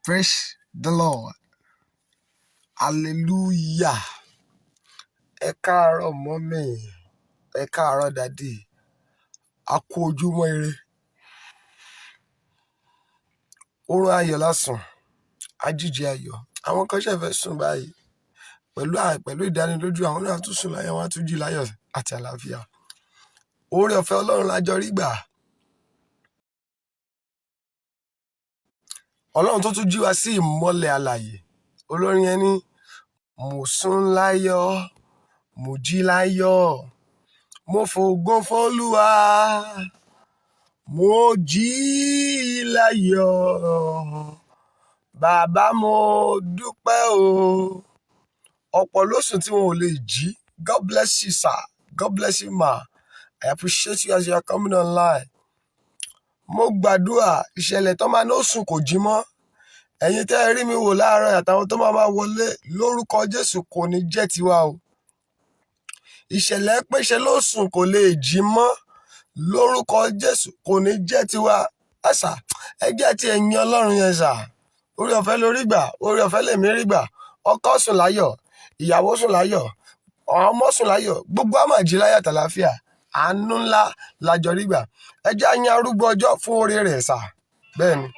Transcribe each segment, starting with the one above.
Praise the Lord. Hallelujah. Ẹ káàárọ̀ mọ́mì, ẹ káàárọ̀ dádì, a kú ojúmọ́ ire. Oorun ayọ̀ lásùn, ajíjẹ ayọ̀. Àwọn kan ṣẹ̀ fẹ́ sùn báyìí. Pẹ̀lú ìdánilójú àwọn náà tún sùn láyọ̀, wọ́n á tún jí láyọ̀ àti àlàáfíà. Oore ọ̀fẹ́ Ọlọ́run lájọ rí gbà. Ọlọ́run tó tún jí wa sí ìmọ́lẹ̀ alààyè. Olórin yẹn ní mo sùn láyọ̀, mo jí láyọ̀, mo fògo f'Olúwa, mo jí láyọ̀. Bàbá mo dúpẹ́ o. Ọ̀pọ̀ ló sùn tí wọn ò lè jí. God bless you, sir. God bless you, ma. I appreciate you as you are coming online. Mo gbàdúrà ìṣẹ̀lẹ̀ tó máa ní ó sùn kò jí mọ́. Ẹ̀yin tẹ́ ẹ rí mi wò láàárọ̀ àtàwọn tó máa wọlé lórúkọ Jésù kò ní jẹ́ tiwa o. Ìṣẹ̀lẹ̀ péṣe ló sùn kò lè jí mọ́ lórúkọ Jésù kò ní jẹ́ tiwa. Ẹ̀sà ẹ jẹ́ ti ẹ̀yin Ọlọ́run yẹn sà. Oore ọ̀fẹ́ lórí gbà, oore ọ̀fẹ́ lèmi rí gbà. Ọkọ sùn láyọ̀, ìyàwó sùn láyọ̀, ọmọ sùn láyọ̀, gbogbo á máa jí láyọ̀ àtàlàáfíà. Àánú ńlá lájọ rí gbà. Ẹ jẹ́ á yìn arúgbó ọjọ́ fún oore rẹ̀ sà. Bẹ́ẹ̀ ni.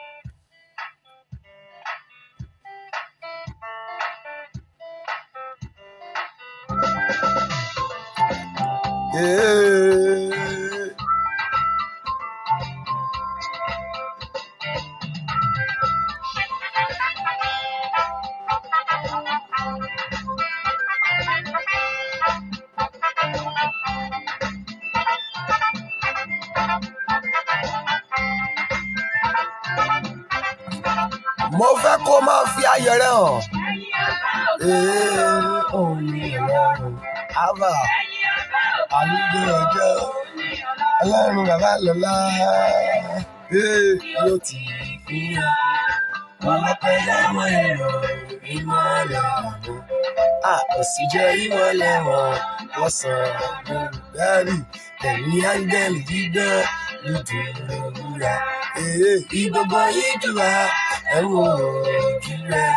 Mo fẹ́ kó máa fi ayọ̀ rẹ̀ hàn. Àbá àlùdó ọjọ́ Ọlọ́run bàbá lọ́lá yóò ti fún wa. Ọlọ́pẹ́ lọ́mọ èrò ìmọ̀lẹ̀ àbọ̀. Òsì jẹ́ ìmọ̀lẹ̀ wọn, wọ́n sọ olùdarí. Ẹ̀yin áńgẹ́lì dídán lùdùrùrà. Ìgbogbo yìí jù wá, ẹ wo ojú rẹ̀.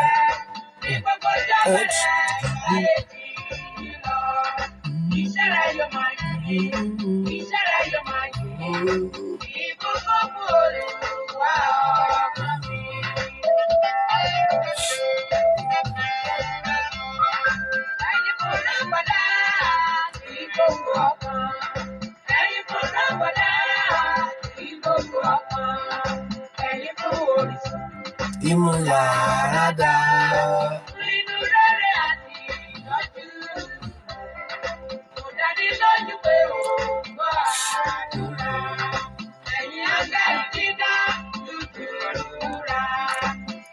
Ìmúláradá.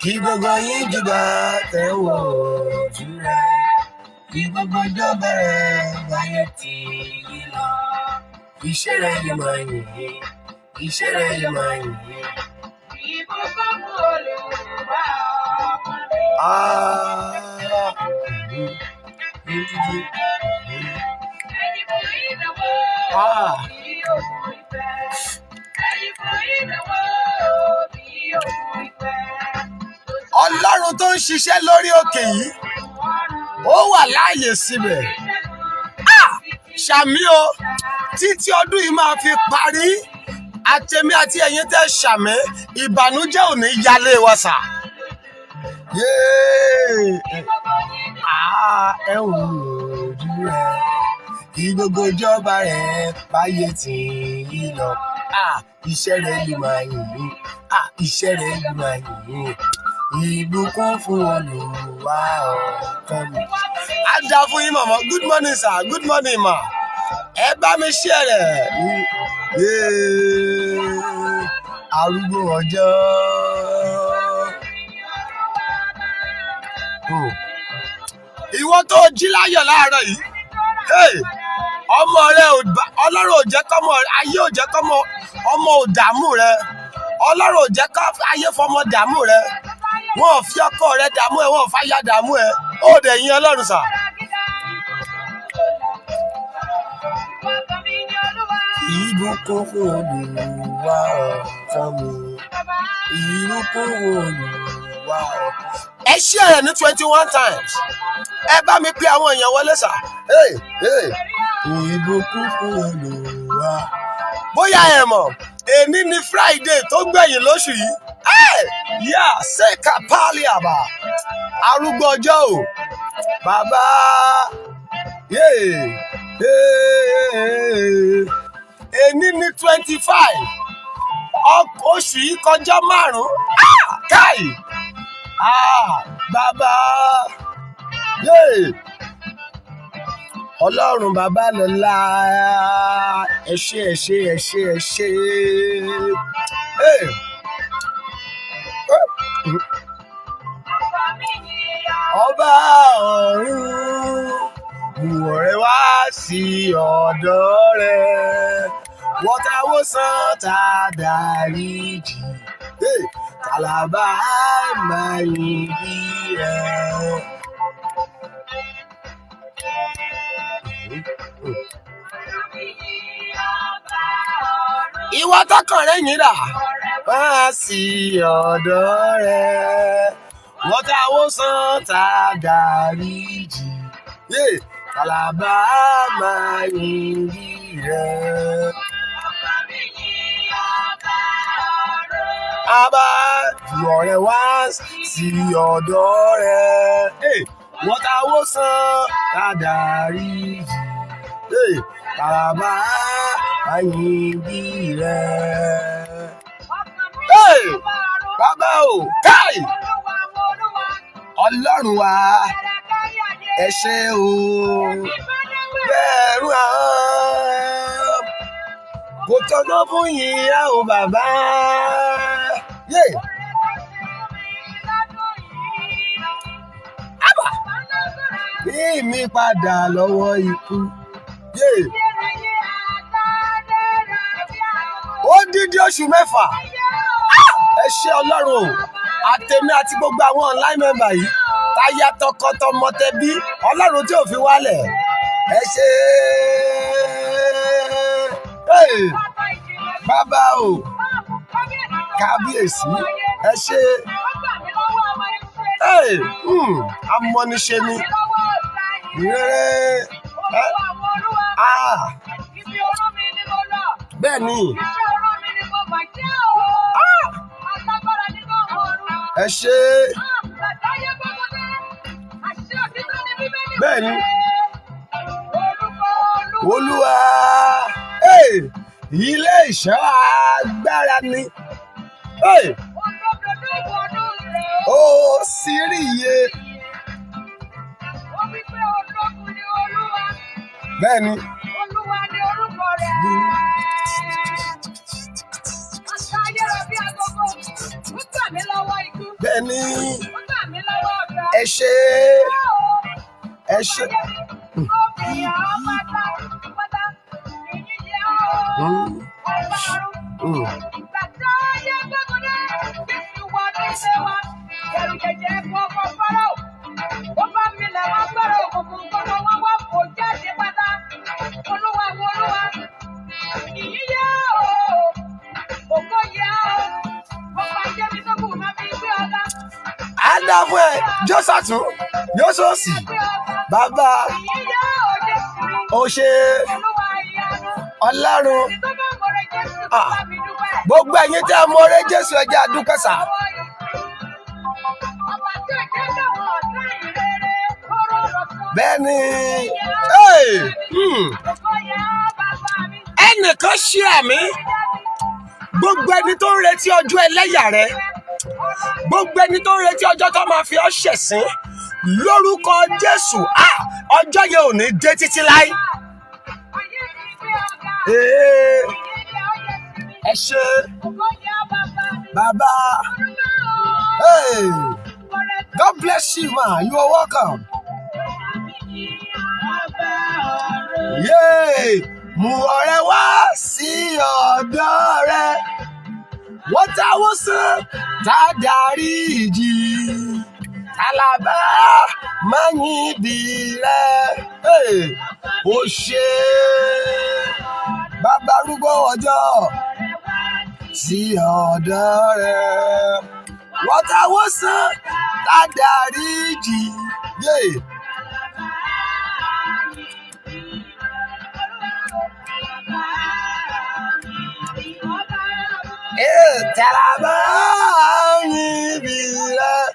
Kí gbogbo yín júbà tẹ̀wọ̀ ojú rẹ̀. Kí gbogbo ọjọ́ bẹ̀rẹ̀ báyé tí yí lọ. Iṣẹ́ rẹ̀ yóò máa yìn, iṣẹ́ rẹ̀ yóò máa yìn. Ìbùkún fún Olúwa Ọlọ́run tó ń ṣiṣẹ́ lórí òkè yìí, ó wà láàyè síbẹ̀. Ṣàmì o, títí ọdún yìí máa fi parí, àtẹ̀mí àti ẹ̀yin tẹ́ ṣàmì, ìbànújẹ́ ò ní yálé wa sà. Ẹ ò ojú rẹ̀, kí gbogbo ìjọba rẹ̀ báyé tí yí lọ. Iṣẹ́ rẹ̀ yìí máa yìn mí, iṣẹ́ rẹ̀ yìí máa yìn mí. Ìbùkún fún Olúwa ọkàn mi. Á dá fún yín màmá. Good morning sir, good morning ma. Ẹ bá mi share rẹ̀. Arúgbó ọjọ́. Ìwọ tó jí láyọ̀ láàárọ̀ yìí. Ọmọ rẹ Ọlọ́run ò jẹ́ kọ́mọ, ayé ò jẹ́ kọ́mọ, ọmọ ò dààmú rẹ. Ọlọ́run ò jẹ́ ká ayé fọmọ dààmú rẹ. Wọ́n ò fi ọkọ rẹ dààmú ẹ, wọ́n ò fàyà dààmú ẹ. Ó dẹ̀ yìn Ọlọ́run sà. Ìbùkún fún Olúwa ọkàn mi. Ìbùkún fún Olúwa Wow. Ẹ share ẹ̀ ní 21 times. Ẹ bá mi pe àwọn èèyàn wọlé sà. Ìbùkún fún Olúwa. Bóyá ẹ mọ̀, èní ni Friday tó gbẹ̀yìn lóṣù yìí. Yà ṣèkà pálí àbá. Arúgbó ọjọ́ o. Bàbá. Èní ni 25. Oṣù yìí kọjá 5. Káì. Bàbá. Ọlọ́run bàbá lọ́lá. Ẹ ṣé. Ọba ọ̀run, mú ọ̀rẹ́ wá sí ọ̀dọ̀ rẹ̀. Wọ́n táwọ́ sàn tá dáríjì. Kàlàbà máa yìn bí rẹ̀. Ìwọ tọkàn rẹ̀ yín dà. Wá sí ọ̀dọ̀ rẹ̀. Wọ́n táwọ́ sàn tá dáríjì. Kàlàbà máa yìn bí rẹ̀. Àbá ju ọ̀rẹ́ wá sí ọ̀dọ̀ rẹ̀. Wọ́n táwọ́ sàn tá dáríjì. Kàlàbà máa yìn bí rẹ̀. Bàbá o, káì! Ọlọ́run wa, ẹ ṣé o. Bẹ̀rù àwọn kò tọ́nà fún yíyá o bàbá. Bí mi padà lọ́wọ́ ikú. Ó dídí oṣù 6. Ẹ ṣé Ọlọ́run o. Àtèmi àti gbogbo àwọn online member yìí. Táyà tọkọtọmọ tẹbí. Ọlọ́run tí ò fi wálẹ̀. Ẹ ṣé. Bàbá o. Kábíyèsí. Ẹ ṣé. Amọ́niṣe ni. Bẹ́ẹ̀ ni. Ẹ ṣé. Bẹ́ẹ̀ ni. Olúwa. Ilé ìṣọ́ agbára ni. Ó sì rí iye. Bẹ́ẹ̀ ni. Olúwa ni orúkọ rẹ̀. Ó gbà mí lọ́wọ́ ikú. Bẹ́ẹ̀ ni. Ó gbà mí lọ́wọ́ ọ̀gá. Ẹ ṣé. Ẹ ṣé. Àdàfún ẹ̀ Jósàtún, Jósòsì, bàbá, ó ṣe Ọlọ́run. Gbogbo ẹ̀yin tí a mọ oore Jésù ẹ jẹ́ a dúpẹ́ sà. Bẹ́ẹ̀ ni. Ẹnìkan ṣí àmì. Gbogbo ẹni tó ń retí ọjọ́ ẹlẹ́yà rẹ. Gbogbo ẹni tó ń retí ọjọ́ tó máa fi ọ́ ṣẹ̀sín. Lórúkọ Jésù, ọjọ́ yẹn ò ní dé títí láí. Ẹ ṣé. Bàbá. God bless you, man. You are welcome. Mú ọ̀rẹ́ wá sí ọ̀dọ̀ rẹ̀. Wọ́n táwọ́ sàn tá dáríjì. Kàlàbà máa yìn bí rẹ̀. Ó ṣe bàbá arúgbó ọjọ́ sí ọ̀dọ̀ rẹ̀. wọ́n táwọ́ san tádàríjì. Tẹ̀lábà níbi rẹ̀.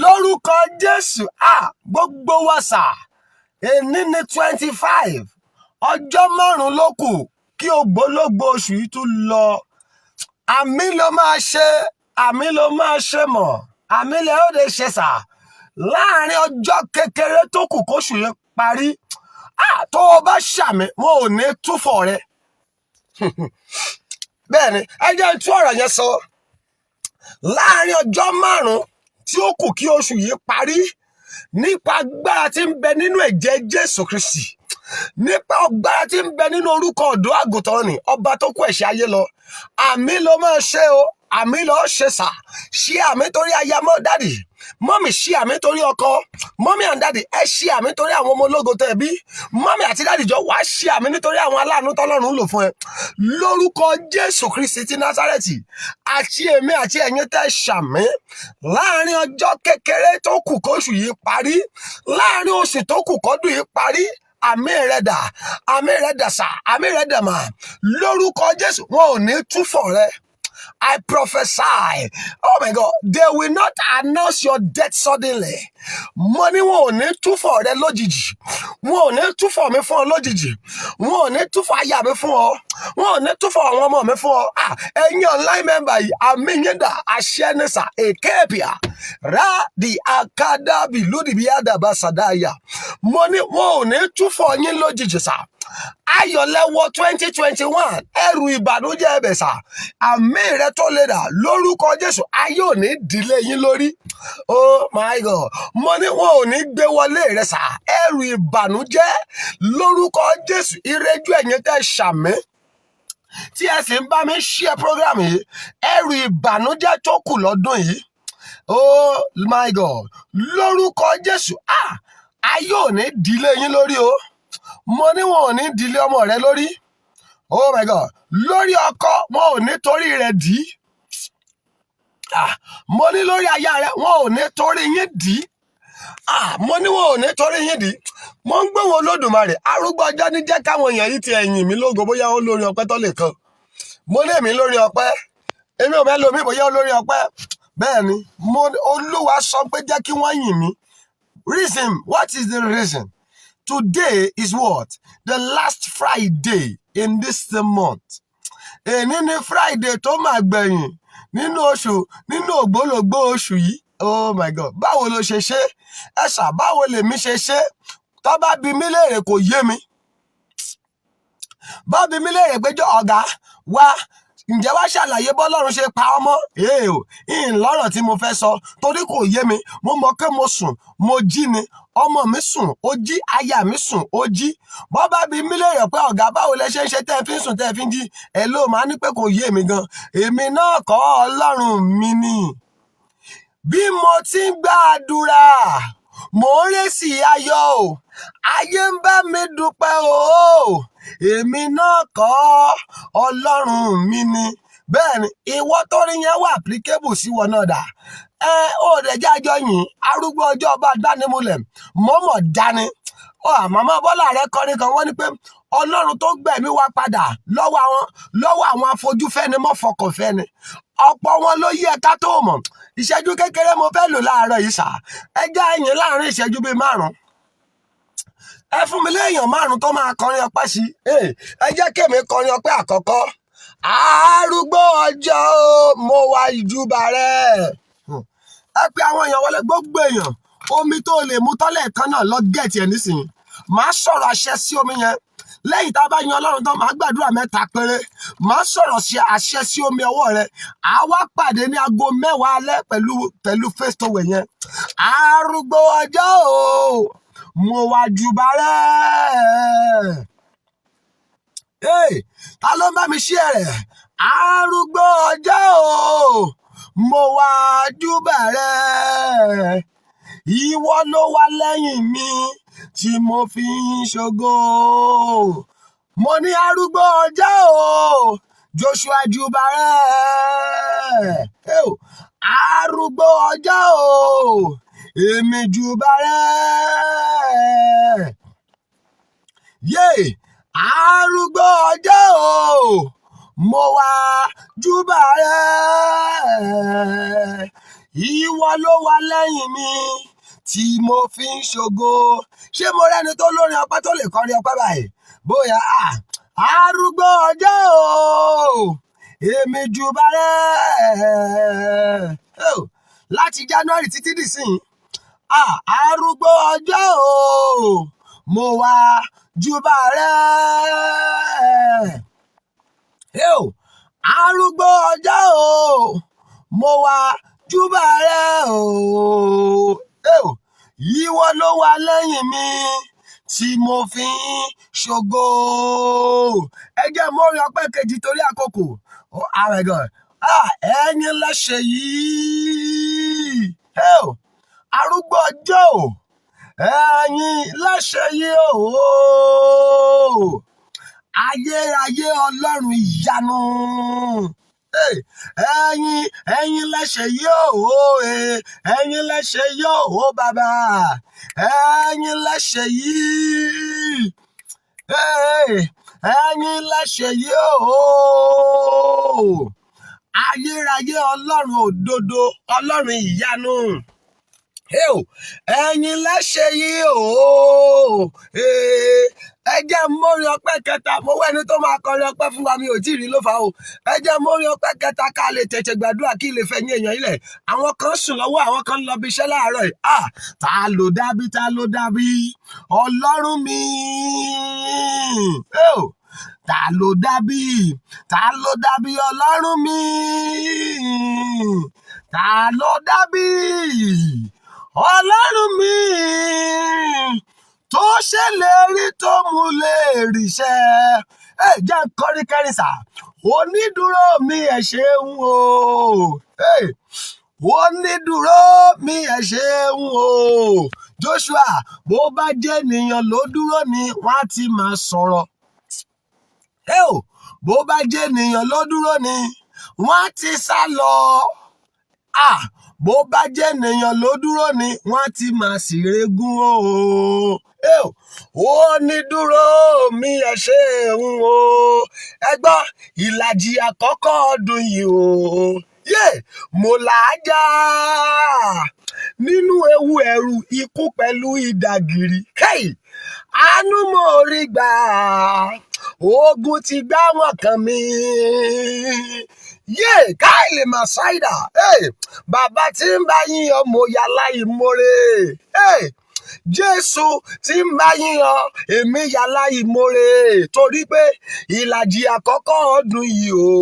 Lórúkọ Jésù, gbogbo wa sà, èní ní 25, ọjọ́ 5 ló kù kí ògbólógbò oṣù yìí tún lọ. Àmì ló máa ṣe, àmì ló máa ṣe mọ̀, àmì lè ó lè ṣe sà. Láàárín ọjọ́ kékeré tó kù kóṣù yìí parí, tó o bá ṣàmì, wọn ò ní túfọ̀ rẹ. Bẹ́ẹ̀ni, ẹ jẹ́ n tú ọ̀rọ̀ yẹn sọ. Láàárín ọjọ́ 5 tí ó kù kí oṣù yìí parí, nípa agbára tí ń bẹ nínú ẹ̀jẹ̀ Jésù Kristi, nípa agbára tí ń bẹ nínú orúkọ ọ̀dọ́ àgùntàn ni ọba tó kó ẹ̀ṣẹ̀ ayé lọ, àmì ló máa ṣe o, àmì ló ṣe sà. Ṣí àmì torí aya mọ́ dádì, mọ́mì ṣí àmì torí ọkọ, mọ́mì and dádì ẹ ṣí àmì torí àwọn ọmọ ológo tẹ̀ bí, mọ́mì àti dádì jọ wá ṣí àmì nítorí àwọn aláàánú tọ́lọ́run lò fún ẹ. Lórúkọ Jésù Kristi ti Násárẹ́tì, àti èmi àti ẹ̀yin tẹ́ ṣàmì, láàárín ọjọ́ kékeré tó kù kóṣù yìí parí, láàárín oṣù tó kù kọ́dún yìí parí, àmì rẹ̀ dà, àmì rẹ̀ dà sà, àmì rẹ̀ dà mà. Lórúkọ Jésù, wọn ò ní túfọ̀ rẹ. I prophesy, oh my God, they will not announce your death suddenly. Mo ní wọn ò ní túfọ̀ rẹ lójijì, wọn ò ní túfọ̀ mi fún ọ lójijì, wọn ò ní túfọ̀ aya mi fún ọ, wọn ò ní túfọ̀ àwọn ọmọ mi fún ọ. Ẹ̀yin online member yìí, àmì yín dà, àṣẹ ní sà, èkéèpìà, rà di àkàdàbì lódìbí àdàbà sàdáyà. Mo ní wọn ò ní túfọ̀ yín lójijì sà. Ayọ̀lẹ́wọ̀ 2021, ẹrù ìbànújẹ́ ẹ̀bẹ̀ sà, àmì rẹ tó lè dà lórúkọ Jésù, ayé ò ní dìlé yín lórí. Oh my God, mo ní wọn ò ní gbé wọlé rẹ sà, ẹrù ìbànújẹ́ lórúkọ Jésù. Ìrẹ́jú ẹ̀yin tẹ́ ṣàmì tí ẹ sì ń bá mi share program yìí, ẹrù ìbànújẹ́ tó kù lọ́dún yìí, oh my God, lórúkọ Jésù, ayé ò ní dìlé yín lórí o. Mo ní wọn ò ní dìlé ọmọ rẹ lórí, oh my God, lórí ọkọ wọn ò ní torí rẹ dì í. Mo ní lórí aya rẹ wọn ò ní torí yín dì í. Mo ní wọn ò ní torí yín dì í. Mo ń gbé wọn Olódùmarè, arúgbó ọjọ́ ní jẹ́ káwọn èèyàn yìí ti ẹ̀yìn mi lógo bóyá ó lórí ọpẹ́ tó lè kan. Mo ní èmi lórí ọpẹ́, èmi ò mẹ́ lómi bóyá ó lórí ọpẹ́. Bẹ́ẹ̀ ni, Olúwa sọ pé jẹ́ kí wọ́n yìn mí. Reason, what is the reason? Today is what? The last Friday in this month. Èní ni Friday tó máa gbẹ̀yìn nínú oṣù, nínú ògbólógbò oṣù yìí. Oh my God, báwo ló ṣe ṣe? Ẹ̀sà, báwo lèmi ṣe ṣe? Tó bá bi mí léèrè kò yé mi. Bá bi mí léèrè pé ọ̀gá wá, ǹjẹ́ wá ṣàlàyé bọ́lọ́run ṣe pa ọmọ? Lọ́rọ̀ tí mo fẹ́ sọ torí kò yé mi. Mo mọ̀ pé mo sùn, mo jí ni. Ọmọ mi sùn, ó jí, aya mi sùn, ó jí. Bọ́ bá bi mí léèrè pé ọ̀gá báwo lẹ ṣe ń ṣe tẹ́ fi ń sùn tẹ́ fi ń jí? Ló máa ní pé kò yé mi gan. Èmi náà kọ́ Ọlọ́run mi ni. Bí mo ti ń gbàdúrà, mò ń rèsì ayọ̀ o. Ayé ń bá mi dúpẹ́ o. Èmi náà kọ́ Ọlọ́run mi ni. Bẹ́ẹ̀ni, ìwọ tó rí yẹn wà applicable sí wọn náà dà. Ó dẹ̀ jájọ yìn, arúgbó ọjọ́ ọba dánimúlẹ̀, mọ́mọ́ dání. Màmá Bọ́lá rẹ̀ kọrin kan, wọ́n ní pé Ọlọ́run tó gbẹ̀mí wa padà lọ́wọ́ àwọn afojúfẹ́ni mọ́fọkànfẹ́ni. Ọ̀pọ̀ wọn ló yẹ ká tó mọ̀. Ìṣẹ́jú kékeré mo fẹ́ lò láàárọ̀ yìí sà. Ẹ jẹ́ ẹ̀yìn láàrin ìṣẹ́jú bíi 5. Ẹ fún mi léèyàn 5 tó máa kọrin ọpẹ́ sí. Ẹ jẹ́ kémi kọrin ọpẹ́ àkọ́kọ́. Arúgbó ọjọ́ mo wá ìjúbà rẹ̀. Ẹ pé àwọn èèyàn wọlé, gbogbo èèyàn, omi tó lè mu tọ́lẹ̀ kan náà lọ gẹ̀ẹ́tì ẹ̀ nísìnyí. Màá sọ̀rọ̀ àṣẹ sí omi yẹn. Lẹ́yìn tá a bá yan Ọlọ́run tán, màá gbàdúrà 3 péré. Màá sọ̀rọ̀ àṣẹ sí omi ọwọ́ rẹ̀. A wá pàdé ní aago 10 alẹ́ pẹ̀lú face to way yẹn. Arúgbó ọjọ́ o, mo wá júbà rẹ̀. Ta ló ń bá mi ṣí ẹ̀rẹ̀? Arúgbó ọjọ́ o, mo wá júbà rẹ̀. Ìwọ ló wà lẹ́yìn mi tí mo fi ń ṣògo. Mo ní arúgbó ọjọ́ o, Joshua júbà rẹ̀. Arúgbó ọjọ́ o, èmi júbà rẹ̀. Arúgbó ọjọ́ o, mo wá júbà rẹ̀. Ìwọ ló wà lẹ́yìn mi tí mo fi ń ṣògo. Ṣé mo rẹ́ni tó lórin ọpẹ́ tó lè kọrin ọpẹ́ báyìí? Bóyá arúgbó ọjọ́ o, èmi júbà rẹ̀. Láti January títí dìsín, arúgbó ọjọ́ o, mo wá júbà rẹ̀. Arúgbó ọjọ́ o, mo wá júbà rẹ̀ o. Ìwọ ló wà lẹ́yìn mi tí mo fi ń ṣògo. Ẹ jẹ́ mo rin ọpẹ́ kejì torí àkókò. Oh my God. Ẹ̀yin lẹ ṣe yìí. Arúgbó ọjọ́ o, ẹ̀yin lẹ ṣe yìí o. Ayérayé Ọlọ́run ìyanu. Ẹ̀yin lẹ ṣe yìí o. Ẹ̀yin lẹ ṣe yìí o bàbá. Ẹ̀yin lẹ ṣe yìí. Ẹ̀yin lẹ ṣe yìí o. Ayérayé Ọlọ́run òdodo, Ọlọ́run ìyanu. Ẹ̀yin lẹ ṣe yìí o. Ẹ jẹ́ mórin ọpẹ́ kẹta. Mo wá ẹni tó máa kọrin ọpẹ́ fún wa, mi ò tí ì rí ló fà o. Ẹ jẹ́ mórin ọpẹ́ kẹta ká lè tètè gbàdúrà kí lè fẹ̀yìn èèyàn ilẹ̀. Àwọn kan sùn lọ́wọ́, àwọn kan lọ bí iṣẹ́ láàárọ̀ yìí. Ta ló dàbí, ta ló dàbí Ọlọ́run mi? Ta ló dàbí, ta ló dàbí Ọlọ́run mi? Ta ló dàbí Ọlọ́run mi? Tó ṣèlérí tó mú lè ríṣẹ́. Jẹ́ kọrin kẹrin sà. Onídùúró mi ẹ ṣeun o. Onídùúró mi ẹ ṣeun o. Joshua, bó bá jẹ́ ènìyàn ló dúró ni wọ́n á ti máa sọ̀rọ̀. Bó bá jẹ́ ènìyàn ló dúró ni wọ́n á ti sá lọ. Bó bá jẹ́ ènìyàn ló dúró ni wọ́n á ti máa ṣìrégún o. Onídùúró mi ẹ ṣeun o. Ẹ gbọ́, ìlàjì àkọ́kọ́ ọdún yìí o. Mo là á já nínú ewu ẹ̀rù ikú pẹ̀lú ìdàgìrì. Àánú mo rí gbà, ogun ti gbá wọn kàn mí. Káìlì màsáìdà. Bàbá tí ń bá yín ọmọ yàrá ìmoore. Jésù tí ń bá yín ọ, èmi yàrá ìmoore. Torí pé ìlàjì àkọ́kọ́ ọdún yìí o,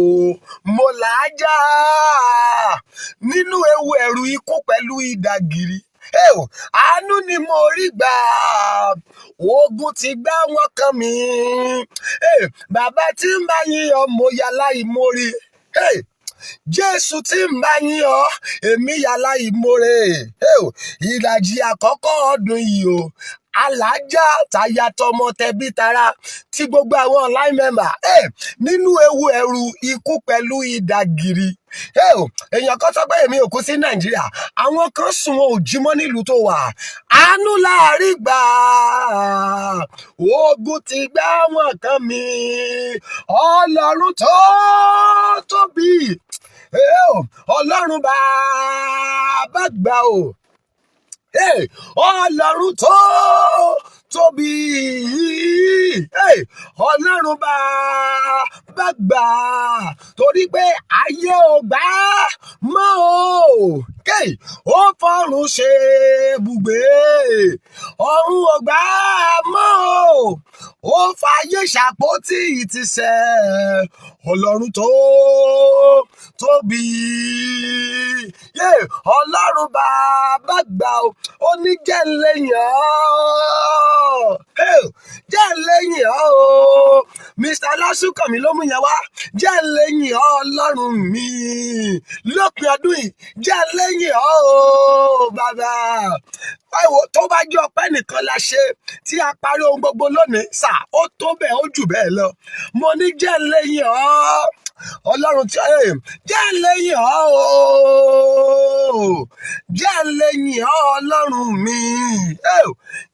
mo là á já nínú ewu ẹ̀rù ikú pẹ̀lú ìdàgìrì. Àánú ni mo rí gbà, ogun ti gbá wọn kàn mí. Bàbá tí ń bá yín ọmọ yàrá ìmoore. Jésù tí ń bá yín ọ, èmi yàrá ìmoore. Ìlàjì àkọ́kọ́ ọdún yìí o, alájà táyà tọmọ tẹbí tará tí gbogbo àwọn online member nínú ewu ẹ̀rù ikú pẹ̀lú ìdàgìrì. Èèyàn kan sọ pé èmi ò kú sí Nàìjíríà, àwọn kan sùn wọn ò jí mọ́ nílùú tó wà. Àánú láàrí gbà, ogun ti gbá wọn kàn mí. Ọlọ́run tó tóbi, Ọlọ́run bàbá gbà o. Ọlọ́run tó tóbi, Ọlọ́run bàbá gbà, torí pé ayé ò gbà mọ́ o. Ó fọ̀run ṣe ibùgbé, ọ̀run ò gbà mọ́ o. Ó fàyè ṣàpótí ìtìsẹ̀, Ọlọ́run tó tóbi. Ọlọ́run bàbá gbà o. Ó ní jẹ́ lẹ́yìn ọ́. Jẹ́ lẹ́yìn ọ́ o. Mr. Lásùnkànmí ló mú yẹn wá. Jẹ́ lẹ́yìn ọ́ Ọlọ́run mi. Lópin ọdún yìí, jẹ́ lẹ́yìn ọ́ o bàbá. báwo tó bá jẹ́ ọpẹ́ nìkan la ṣe tí a parí ohun gbogbo lónìí sà ó tó bẹ́ẹ̀ ó jù bẹ́ẹ̀ lọ mo ní jẹ́ lẹ́yìn ọ́ ọlọ́run tí jẹ́ lẹ́yìn ọ́ jẹ́ lẹ́yìn ọ́ ọlọ́run mi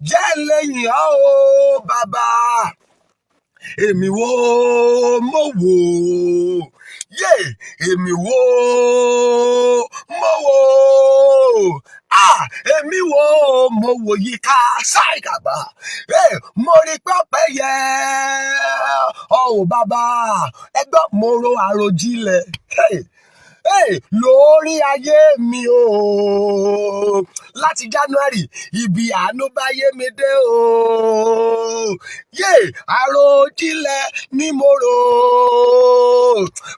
jẹ́ lẹ́yìn ọ́ bàbá èmi wo mo wò yé èmi wo mo wò èmi wo mo wò yíká ṣáìkàbà mo rí pé ọpẹ́ yẹ bàbá ẹgbọ́n mo ro àròjinlẹ̀ lórí ayé mi láti January ibi àánú bá yé mi dé àròjinlẹ̀ ni mo rò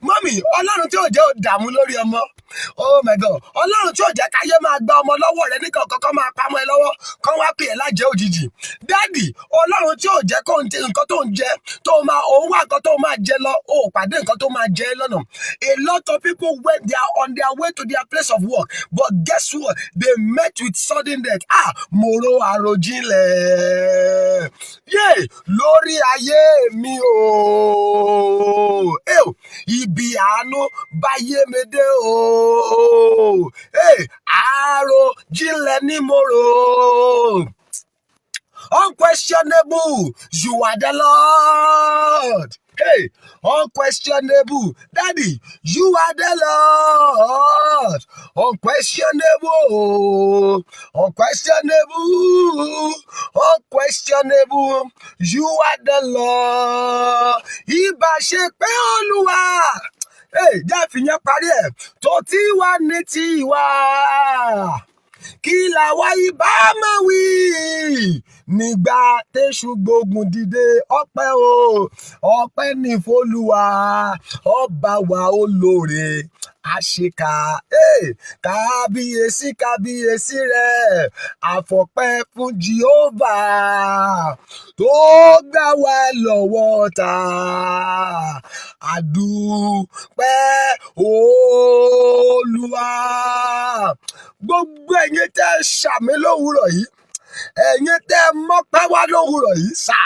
mọ́mì ọlọ́run tí ò jẹ́ òdààmú lórí ọmọ oh my God ọlọ́run tí ò jẹ́ káyé máa gba ọmọ lọ́wọ́ rẹ nígbà kọ́kọ́ máa pamọ́ ẹ lọ́wọ́ kán wá pè é lájẹ́ òjijì dádì ọlọ́run tí ò jẹ́ kó nǹkan tó ń jẹ tó máa òun wá nǹkan tó máa jẹ lọ ó pàdé nǹkan tó máa jẹ lọ́nà a lot of people went they are on their way to their place of work but guess what they met with sudden death mo ro àròjinlẹ̀ lórí ayé mi ibi àánú bá yé mi dé àròjinlẹ̀ ni mo rò. Unquestionable, you are the Lord. Unquestionable, Daddy, you are the Lord. Unquestionable, you are the Lord. Ìbá ṣe pé Olúwa. Jẹ́ fìyẹn parí ẹ̀ tó tí wá ní tiwa. Kí làwa ìbá máa wí nígbà tẹ́ṣù gbógun dìde ọpẹ́ ní f'Olúwa ọba wa olóore àṣekà kábíyèsí rẹ̀ àfọpẹ́ fún Jehovah tó gbà wá lọ́wọ́ ọ̀tá àdúpẹ́ Olúwa gbogbo ẹ̀yin tẹ́ ṣàmì lówùúrọ̀ yìí ẹ̀yin tẹ́ mọ́pẹ́ wá lówùúrọ̀ yìí sà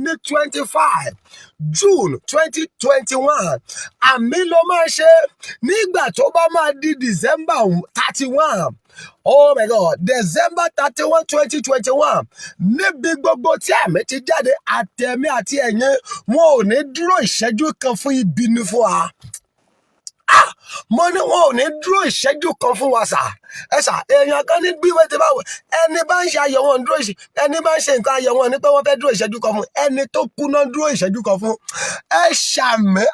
ní 25 June 2021 àmì ló máa ṣe nígbà tó bá máa di December 31 oh my God December 31 2021 níbi gbogbo tí àmì ti jáde àtẹ̀mí àti ẹ̀yin wọn ò ní dúró ìṣẹ́jú kan fún ibi ní fún wa. Mo ní wọn ò ní dúró ìṣẹ́jú kan fún wa sà èèyàn kan ní bí wọ́n ti bá wọ ẹni bá ń ṣe ayọ̀ wọn dúró ẹni bá ń ṣe nǹkan ayọ̀ wọn ní pé wọ́n fẹ́ dúró ìṣẹ́jú kan fún ẹni tó kúná dúró ìṣẹ́jú kan fún ẹ ṣàmì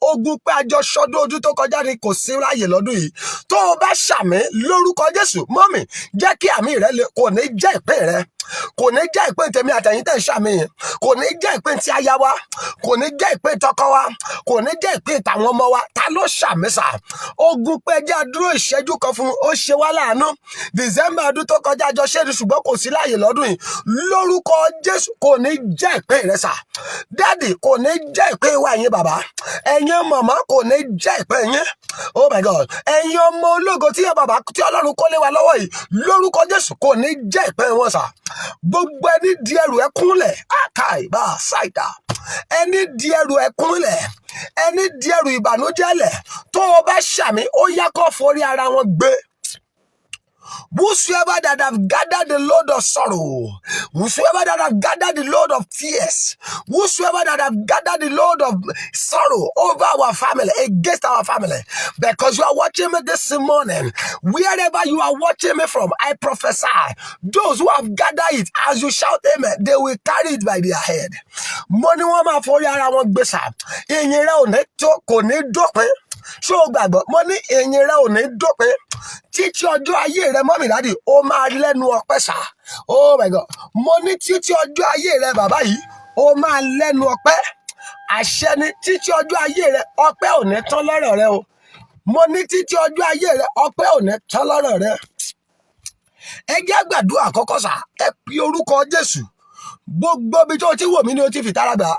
ogun pé àjọ ṣọdún ojú tó kọjá ni kò sí ráàyè lọ́dún yìí tó o bá ṣàmì lórúkọ Jésù mọ́mì jẹ́ kí àmì rẹ kò ní jẹ́ ìpín rẹ kò ní jẹ́ ìpín tèmi àtẹ̀yìn tẹ̀ ṣàmì yẹn kò ní jẹ́ ìpín tí aya wa kò ní jẹ́ ìpín tọkọ wa kò ní jẹ́ ìpín tàwọn ọmọ wa ta ló ṣàmì sà ogun pé jẹ́ àdúró ìṣẹ́jú kan fún ó ṣe wá láàánú December ọdún tó kọjá àjọ ṣe é ṣùgbọ́n kò sí láàyè lọ́dún yìí lórúkọ Jésù kò ní jẹ́ ìpín rẹ sà dádì kò ní jẹ́ ìpín wa yín bàbá ẹ̀yin màmá kò ní jẹ́ ìpín yín oh my God ẹ̀yin ọmọ ológo tí bàbá tí Ọlọ́run kó lé wa lọ́wọ́ yìí lórúkọ Jésù kò ní jẹ́ ìpín wọn sà gbogbo ẹni di ẹrù ẹ kúnlẹ̀ àkàìbá ṣáìdá ẹni di ẹrù ẹ kúnlẹ̀ ẹni di ẹrù ìbànújẹ́ lẹ̀ tó o bá ṣàmì ó yá kó forí ara wọn gbé. Whosoever that have gathered the load of sorrow, whosoever that have gathered the load of tears, whosoever that have gathered the load of sorrow over our family, against our family, because you are watching me this morning, wherever you are watching me from, I prophesy, those who have gathered it, as you shout amen, they will carry it by their head. Money woman for your own besa. In your own neck, kò ní dópin. Ṣó gbàgbọ́ mo ní ẹ̀yìn rẹ ò ní dópin títí ọjọ́ ayé rẹ mọ́mì dádì ó máa lẹ́nu ọpẹ́ sà oh my God mo ní títí ọjọ́ ayé rẹ bàbá yìí ó máa lẹ́nu ọpẹ́ àṣẹ ni títí ọjọ́ ayé rẹ ọpẹ́ ò ní tán lọ́rọ̀ rẹ o mo ní títí ọjọ́ ayé rẹ ọpẹ́ ò ní tán lọ́rọ̀ rẹ ẹ jẹ́ gbàdúrà àkọ́kọ́ sà ẹ pe orúkọ Jésù gbogbo bí tó ti wò mí ni o ti fi tara gbà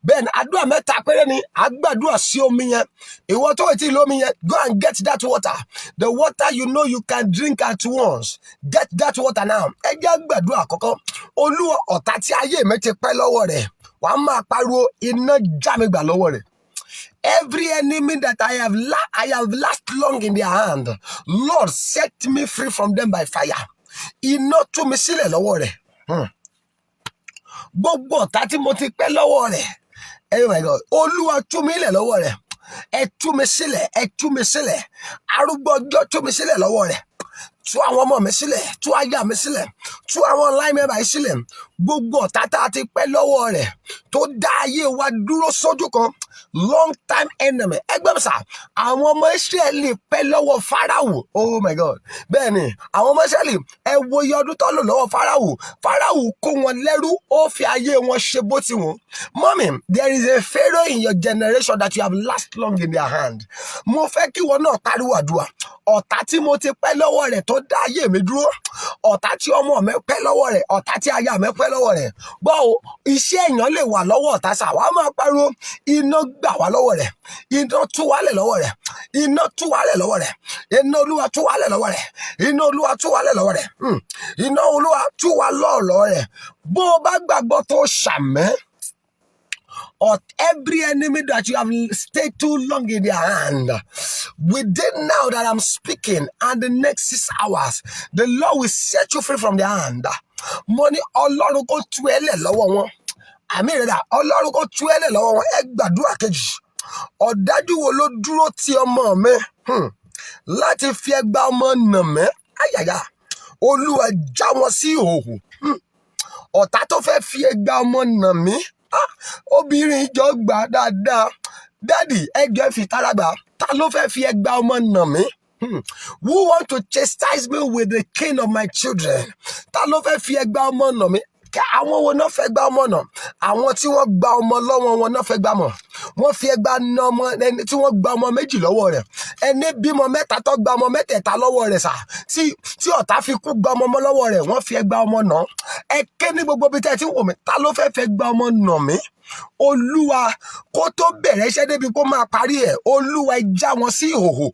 bẹ́ẹ̀ ni àdúrà mẹ́ta péré ni àgbàdúrà sí omi yẹn ìwọ tó ti lómi yẹn go and get that water, the water you know you can drink at once, get that water now. ẹ jẹ́ àgbàdúrà àkọ́kọ́. Olúwa, ọ̀tá tí ayé mi ti pẹ́ lọ́wọ́ rẹ̀ wàá máa pariwo iná já mi gbà lọ́wọ́ rẹ̀. Every enemy that I have last long in their hand, Lord, set me free from them by fire. Iná tú mi sílẹ̀ lọ́wọ́ rẹ̀. Gbogbo ọ̀tá tí mo ti pẹ́ lọ́wọ́ rẹ̀, oh my God, Olúwa tú mi lẹ̀ lọ́wọ́ rẹ̀. Ẹ tú mi sílẹ̀, ẹ tú mi sílẹ̀. Arúgbó ọjọ́ tú mi sílẹ̀ lọ́wọ́ rẹ̀. Tú àwọn ọmọ mi sílẹ̀, tú aya mi sílẹ̀, tú àwọn online member yìí sílẹ̀. Gbogbo ọ̀tá tá a ti pẹ́ lọ́wọ́ rẹ̀ tó dá ayé wa dúró sójú kan, long time enemy. Ẹgbẹ́ mi sà, àwọn ọmọ Ísírẹ́lì pẹ́ lọ́wọ́ Fáráò. Oh my God. Bẹ́ẹ̀ ni, àwọn ọmọ Ísírẹ́lì ẹ wo iye ọdún tó lò lọ́wọ́ Fáráò. Fáráò kó wọn lẹ́rú, ó fi ayé wọn ṣe bó ti wọ́n. Mommy, there is a Pharaoh in your generation that you have last long in their hand. Mo fẹ́ kí wọn náà pariwo àdúrà. Ọ̀tá tí mo ti pẹ́ lọ́wọ́ rẹ̀ tó dá ayé mi dúró, ọ̀tá tí ọmọ mi pẹ́ lọ́wọ́ rẹ̀, ọ̀tá tí aya mi pẹ́ lọ́wọ́ rẹ̀. Báwo iṣẹ́ èèyàn lè wà lọ́wọ́ ọ̀tá sà, wàá máa pariwo iná gbà wá lọ́wọ́ rẹ̀, iná tú wálẹ̀ lọ́wọ́ rẹ̀, iná tú wálẹ̀ lọ́wọ́ rẹ̀, iná Olúwa tú wálẹ̀ lọ́wọ́ rẹ̀, iná Olúwa tú wálẹ̀ lọ́wọ́ rẹ̀, iná Olúwa tú wá lọ́wọ́ rẹ̀. Bó o bá gbàgbọ́ tó ṣàmẹ́, or every enemy that you have stayed too long in their hand, within now that I'm speaking and the next 6 hours, the Lord will set you free from their hand. Mo ní Ọlọ́run kó tú ẹ lẹ̀ lọ́wọ́ wọn. Àmì rẹ̀ dà, Ọlọ́run kó tú ẹ lẹ̀ lọ́wọ́ wọn. Ẹ gbàdúrà kejì. Ọ̀dájú wo ló dúró ti ọmọ mi láti fi ẹgbà ọmọ nà mí? Àyàyà, Olúwa já wọn sí ìhòhò. Ọ̀tá tó fẹ́ fi ẹgbà ọmọ nà mí, obìnrin jọ gbà dáadáa. Daddy, ẹjọ́ fi tara gbà. Ta ló fẹ́ fi ẹgbà ọmọ nà mí? Who want to chastise me with the king of my children? Ta ló fẹ́ fi ẹgbà ọmọ nà mí? Àwọn wo náà fẹ́ gbà ọmọ náà? Àwọn tí wọ́n gba ọmọ lọ́wọ́ wọn náà fẹ́ gbà mọ̀. Wọ́n fi ẹgbà na ọmọ ẹni tí wọ́n gba ọmọ méjì lọ́wọ́ rẹ̀. Ẹni bímọ mẹ́ta tó gba ọmọ mẹ́tẹ̀ẹ̀ta lọ́wọ́ rẹ̀ sà. Tí ọ̀tá fi kú gba ọmọ lọ́wọ́ rẹ̀, wọ́n fi ẹgbà ọmọ nà. Ẹ ké ní gbogbo bí tẹ́ ti wò mí. Ta ló fẹ́ gba ọmọ nà mí? Olúwa, kó tó bẹ̀rẹ̀ iṣẹ́ débi kó máa parí ẹ̀, Olúwa já wọn sí ìhòhò.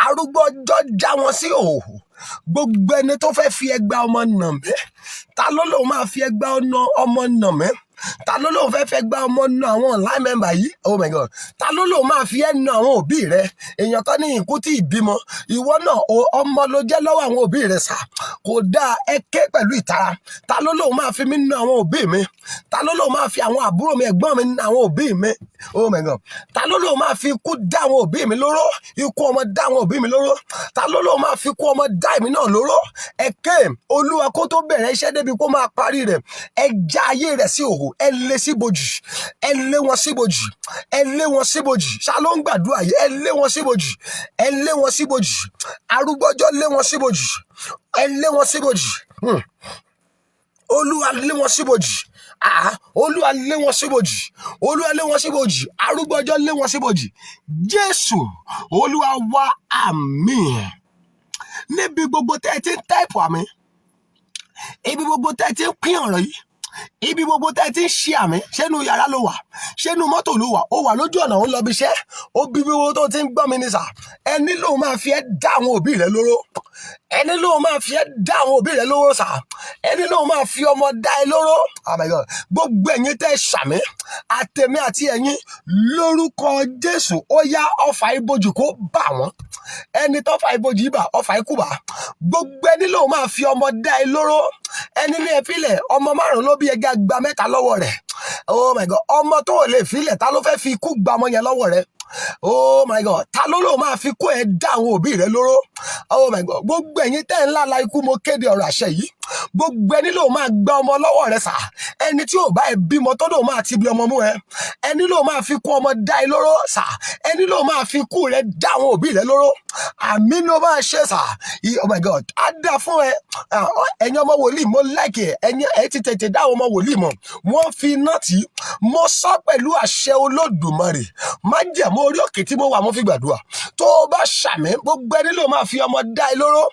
Arúgbó ọjọ́ já wọn sí ìhòhò. Gbogbo ẹni tó fẹ́ fi ẹgbà ọmọ nà mí, ta ló lóun máa fi ẹgbà ọmọ nà mí? Ta ló lóun fẹ́ gba ọmọ nà àwọn online member yìí? Oh my God. Ta ló lóun máa fi ẹ́ nà àwọn òbí rẹ̀? Èèyàn kan ní ìkú tí ìbímọ, ìwọ náà ọmọ ló jẹ́ lọ́wọ́ àwọn òbí rẹ̀ sà. Kò dáa, ẹ ké pẹ̀lú ìtara. Ta ló lóun máa fi mí nà àwọn òbí mi? Ta ló lóun máa fi àwọn àbúrò mi, ẹ̀gbọ́n mi nà àwọn òbí mi? Oh my God. Ta ló lóun máa fi ikú dá àwọn òbí mi lóró? Ikú ọmọ dá àwọn òbí mi lóró? Ta ló lóun máa fi ikú ọmọ dá èmi náà lóró? Ẹ ké, Olúwa kó tó bẹ̀rẹ̀ iṣẹ́ débi kó máa parí rẹ̀, ẹ já ayé rẹ̀ sí ìhòhò, ẹ lé síbojì, ẹ lé wọn síbojì, ẹ lé wọn síbojì. Ṣá ló ń gbàdúrà yìí, ẹ lé wọn síbojì, ẹ lé wọn síbojì. Arúgbọ́jọ́ lé wọn síbojì, ẹ lé wọn síbojì. Olúwa lé wọn síbojì. Olúwa lé wọn síbojì, Olúwa lé wọn síbojì. Arúgbọ́jọ́ lé wọn síbojì. Jésù Olúwa wa, àmín. Níbi gbogbo tẹ́ ẹ ti ń táìpù àmín, ibi gbogbo tẹ́ ẹ ti ń pín ọ̀rọ̀ yìí, ibi gbogbo tẹ́ ẹ ti ń ṣe àmì, ṣénu yàrá ló wà, ṣénu mọ́tò ló wà, ó wà lójú ọ̀nà ó ń lọ bí iṣẹ́, ó bí gbogbo tó ti ń gbọ́ mi ní sà. Ẹni ló máa fi ẹ́ dá àwọn òbí rẹ lóró. Ẹni ló máa fi ẹ́ dá àwọn òbí rẹ lóró sà. Ẹni ló máa fi ọmọ dá ẹ lóró. Oh my God. Gbogbo ẹ̀yin tẹ́ ẹ ṣàmì, àtẹ̀mí àti ẹ̀yin, lórúkọ Jésù, ó yá ọfà ibojì kó bà wọ́n. Ẹni tó fà ibojì bà, ọfà ikú bà. Gbogbo ẹni ló máa fi ọmọ dá ẹ lóró. Ẹni ní ẹ filẹ̀, ọmọ 5 ló bí, ẹgẹ́ gba 3 lọ́wọ́ rẹ̀. Oh my God. Ọmọ tó lè filẹ̀, ta ló fẹ́ fi ikú gba ọmọ yẹn lọ́wọ́ rẹ̀? Oh my God. Ta ló lò máa fi kó ẹ dá àwọn òbí rẹ lóró? Oh my God. Gbogbo ẹ̀yin tẹ́ ń lála ikú, mo kéde ọ̀rọ̀ àṣẹ yìí. Gbogbo ẹni ló máa gba ọmọ lọ́wọ́ rẹ sà. Ẹni tí ò bá ẹ bímọ tó lò máa ti bí ọmọ mú ẹ. Ẹni ló máa fi kó ọmọ dá ẹ lóró sà. Ẹni ló máa fi kú rẹ dá àwọn òbí rẹ lóró. Àmì ló máa ṣe sà. Oh my God. Á dá fún ẹ. Ẹ̀yin ọmọ wòlíì, mo like ẹ ti tètè dá ọmọ wòlíì mọ̀. Wọ́n fi iná tì í. Mo sọ pẹ̀lú àṣẹ Olódùmarè. Má jẹ̀mú orí òkè tí mo wà, mo fi gbàdúrà. tó o bá ṣàmì gbogbo ẹni ló máa fi ọmọ dá ẹ lóró,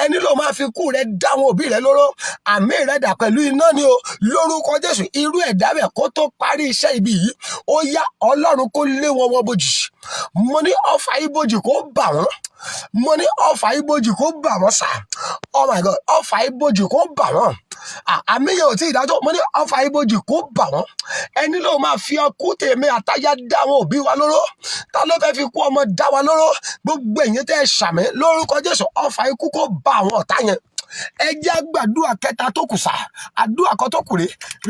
ẹni ló máa fi kú rẹ dá àwọn òbí rẹ lóró, àmì rẹ dà pẹ̀lú iná ni o lórúkọ Jésù. Irú ẹ̀dá bẹ́ẹ̀ kó tó parí iṣẹ́ ibi yìí ó yá Ọlọ́run kó lé wọn wọ bòjì. Mo ní ọfà ibojì kó bà wọ́n, mo ní ọfà ibojì kó bà wọ́n sà. Oh my God, ọfà ibojì kó bà wọ́n. Àmì yẹn ò tí ì dájọ́, mo ní ọfà ibojì kó bà wọ́n. Ẹni ló máa fi ọkú tèmi àtayá dá àwọn òbí wa lóró, ta ló fẹ́ fi kú ọmọ dá wa lóró? Gbogbo ẹ̀yin tẹ́ ẹ ṣàmì lórúkọ Jésù, ọfà ikú kó bà àwọn ọ̀tá yẹn. Ẹ jẹ́ gbàdúrà kẹta tó kù sá, àdúrà kan tó kù rè,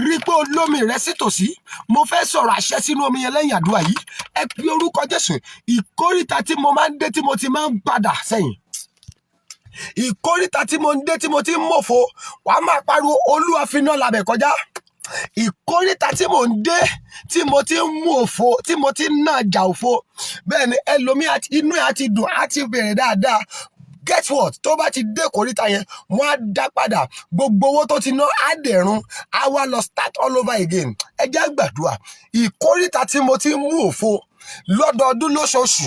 rí pé olómi rẹ sí tòsí. Mo fẹ́ sọ̀rọ̀ àṣẹ sínú omi yẹn lẹ́yìn àdúrà yìí. Ẹ pe orúkọ Jésù. Ìkórìtà tí mo máa ń dé tí mo ti máa ń padà sẹ́yìn, ìkórìtà tí mo ń dé tí mo ti ń mòfo, wàá máa pariwo Olúwa fi iná labẹ̀ kọjá. Ìkórìtà tí mo ń dé tí mo ti ń mú òfo, tí mo ti ń ná jà òfo, bẹ́ẹ̀ ni ẹlòmíì inú ẹ̀ á ti dùn, á ti bẹ̀rẹ̀ dáadáa. Guess what? Tó bá ti dé kòríta yẹn, wọ́n á dá padà. Gbogbo owó tó ti ná á dẹ̀run, á wá lọ start all over again. Ẹ jẹ́ gbàdúrà. Ìkórìtà tí mo ti ń mú òfo lọ́dọọdún lóṣooṣù,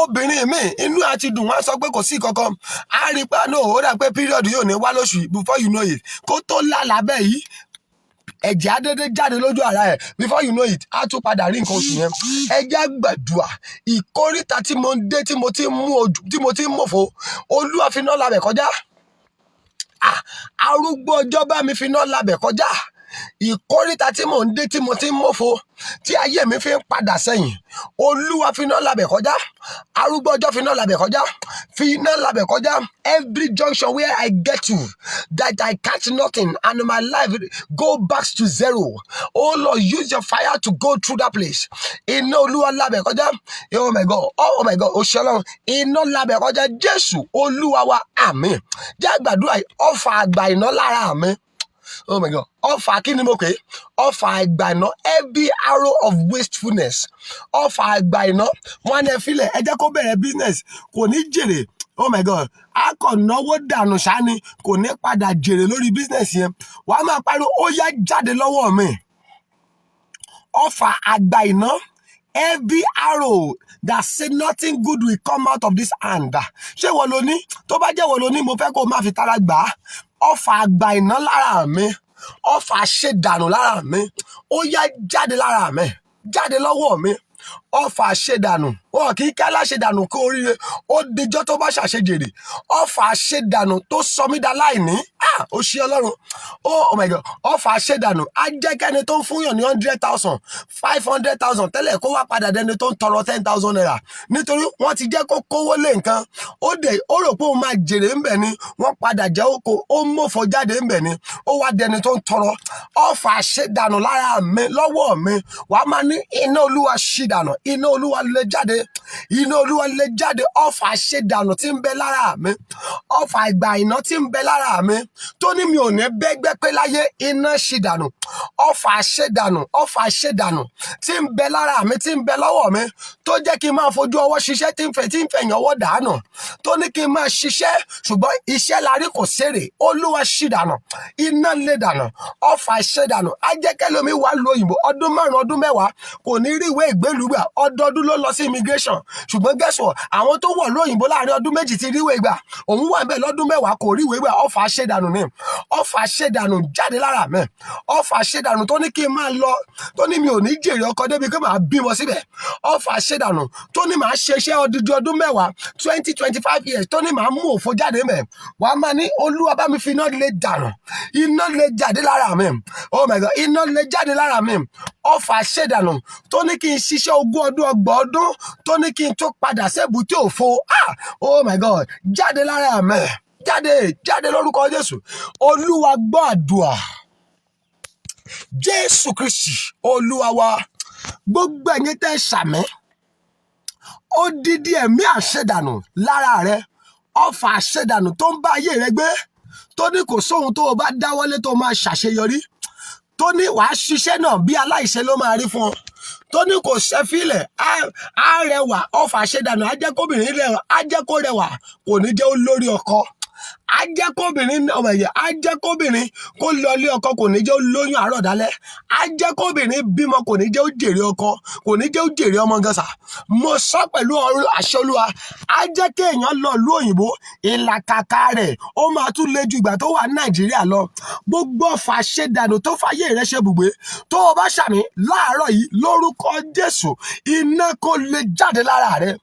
obìnrin mi inú ẹ̀ á ti dùn, wọ́n á sọ pé kò sí kankan. Á rí pé no, ó dà pé period yóò ní wá lóṣù before you know it. Kó tó lálàá bẹ́ẹ̀ yìí, ẹ̀jẹ̀ adédé jáde lójú ara ẹ̀, before you know it á tún padà rí nǹkan oṣù yẹn. Ẹ jẹ́ gbàdúrà. Ìkórìtà tí mo ń dé tí mo ti ń mú ojú, tí mo ti ń mòfo, Olúwa fi iná labẹ̀ kọjá. Arúgbó ọjọ́ bá mi fi iná labẹ̀ kọjá. Ìkórìtà tí mo ń dé tí mo ti ń mòfo, tí ayé mi fi ń padà sẹ́yìn, Olúwa fi iná labẹ̀ kọjá. Arúgbó ọjọ́ fi iná labẹ̀ kọjá, fi iná labẹ̀ kọjá. Every junction where I get to that I catch nothing and my life go back to zero, oh Lord, use your fire to go through that place. Iná Olúwa labẹ̀ kọjá. Oh my God, oh my God, Ọlọ́run, iná labẹ̀ kọjá. Jésù Olúwa wa, àmín. Jẹ́ gbàdúrà yìí, ọfà àgbà iná lára mi. Oh my God. Ọfà kí ni mo pè é? Ọfà àgbà iná, every arrow of wastefulness. Ọfà àgbà iná, wọ́n á filẹ̀, ẹ jẹ́ kó bẹ̀rẹ̀ business, kò ní jèrè. Oh my God. A kò náwó dànù ṣáni, kò ní padà jèrè lórí business yẹn. Wàá máa pariwo, ó yá jáde lọ́wọ́ mi. Ọfà àgbà iná, every arrow that say nothing good will come out of this hand. Ṣé wọ́n lo ní? Tó bá jẹ́ wọ́n lo ní, mo fẹ́ kó máa fi tara gbà á. Ọfà àgbà iná lára mi, ọfà ṣèdànù lára mi, ó yá jáde lára mi, jáde lọ́wọ́ mi. Ọfà ṣèdànù, wọn kì í ká láṣẹdànù kó oríire, ó dijọ́ tó bá ṣàṣejèrè. Ọfà ṣèdànù tó sọ mí dá láìní, ó ṣe Ọlọ́run. Oh my God. Ọfà ṣèdànù á jẹ́ kẹ́ni tó ń fúnyàn ní 100,000, 500,000 tẹ́lẹ̀ kó wá padà dẹni tó ń tọrọ 10,000 naira, nítorí wọ́n ti jẹ́ kó kówó lé nǹkan. Ó rò pé òun máa jèrè ńbẹ̀ ni, wọ́n padà jẹ́ oko, ó mọ̀fọ́ jáde ńbẹ̀ ni, ó wá dẹni tó ń tọrọ. Ọfà ṣèdànù lára mi, lọ́wọ́ mi, wàá máa ní iná Olúwa ṣìdànù, iná Olúwa lè jáde, iná Olúwa lè jáde. Ọfà ṣèdànù tí ń bẹ lára mi, ọfà ìgbà iná tí ń bẹ lára mi, tó ní mi ò ní bẹ́gbẹ́ pé láyé, iná ṣìdànù. Ọfà ṣèdànù, ọfà ṣèdànù tí ń bẹ lára mi, tí ń bẹ lọ́wọ́ mi, tó jẹ́ kí n máa fojú ọwọ́ ṣiṣẹ́, tí ń fẹ̀yìn ọwọ́ dànù, tó ní kí n máa ṣiṣẹ́ ṣùgbọ́n iṣẹ́ la rí kò sèrè. Olúwa ṣìdànù, iná lè dànù. Ọfà ṣèdànù á jẹ́ kẹ́lómi wá lu òyìnbó ọdún 5 ọdún 10 kò ní rí ìwé ìgbélùú gbà, ọdọọdún ló lọ sí immigration, ṣùgbọ́n guess what? Àwọn tó wọ̀ lóyìnbó láàrin ọdún 2 ti ríwé gbà, òun wà bẹ́ẹ̀ lọ́dún 10 kò ríwé gbà. Ọfà ṣèdànù ni. Ọfà ṣèdànù jáde lára mi. Ọfà ṣèdànù tó ní kí n máa lọ, tó ní mi ò ní jèrè ọkọ débi pé màá bímọ síbẹ̀. Ọfà ṣèdànù tó ní màá ṣe iṣẹ́ odidi ọdún 10, 20, 25 years, tó ní màá mú òfo jáde mẹ́. Wàá máa ní Olúwa bá mi fi iná lè dànù, iná lè jáde lára mi. Oh my God, iná lè jáde lára mi. Ọfà ṣèdànù tó ní kí n ṣiṣẹ́ 20 ọdún 30 ọdún, tó ní kí n tó padà sẹ́bùtì òfo. Oh my God, jáde lára mi, jáde lórúkọ Jésù. Olúwa gbọ́ àdúà. Jésù Kristi Olúwa wa, gbogbo ẹ̀yin tẹ́ ṣàmì, odidi ẹ̀mí àṣẹdànù lára rẹ, ọfà àṣẹdànù tó ń bá ayé rẹ gbé, tó ní kò sóhun tó o bá dáwọ́lé tó máa ṣàṣeyọrí, tó ní wàá ṣiṣẹ́ náà bí aláìṣe ló máa rí fún ọ, tó ní kò ṣẹ́fílẹ̀, á rẹwà. Ọfà àṣẹdànù á jẹ́ kóbìnrin rẹwà, á jẹ́ kó rẹwà, kò ní jẹ́ olórí ọkọ. á jẹ́ kóbìnrin ọmọ ẹ̀yẹ á jẹ́ kóbìnrin kó lọ ilé ọkọ kò ní jẹ́ ó lóyún àárọ̀ dálẹ́ á jẹ́ kóbìnrin bímọ kò ní jẹ́ ó jèrè ọkọ kò ní jẹ́ ó jèrè ọmọ gan sà mo sọ pẹ̀lú àṣẹ Olúwa á jẹ́ kéèyàn lọ ìlú òyìnbó ìlàkàkà rẹ̀ ó máa tún le ju ìgbà tó wà ní Nàìjíríà lọ gbogbo ọ̀fà ṣèdànù tó fàyè rẹ̀ ṣe bùgbé tó o bá ṣàmì láàárọ̀ yìí lórúkọ Jésù iná kó lè jáde lára rẹ̀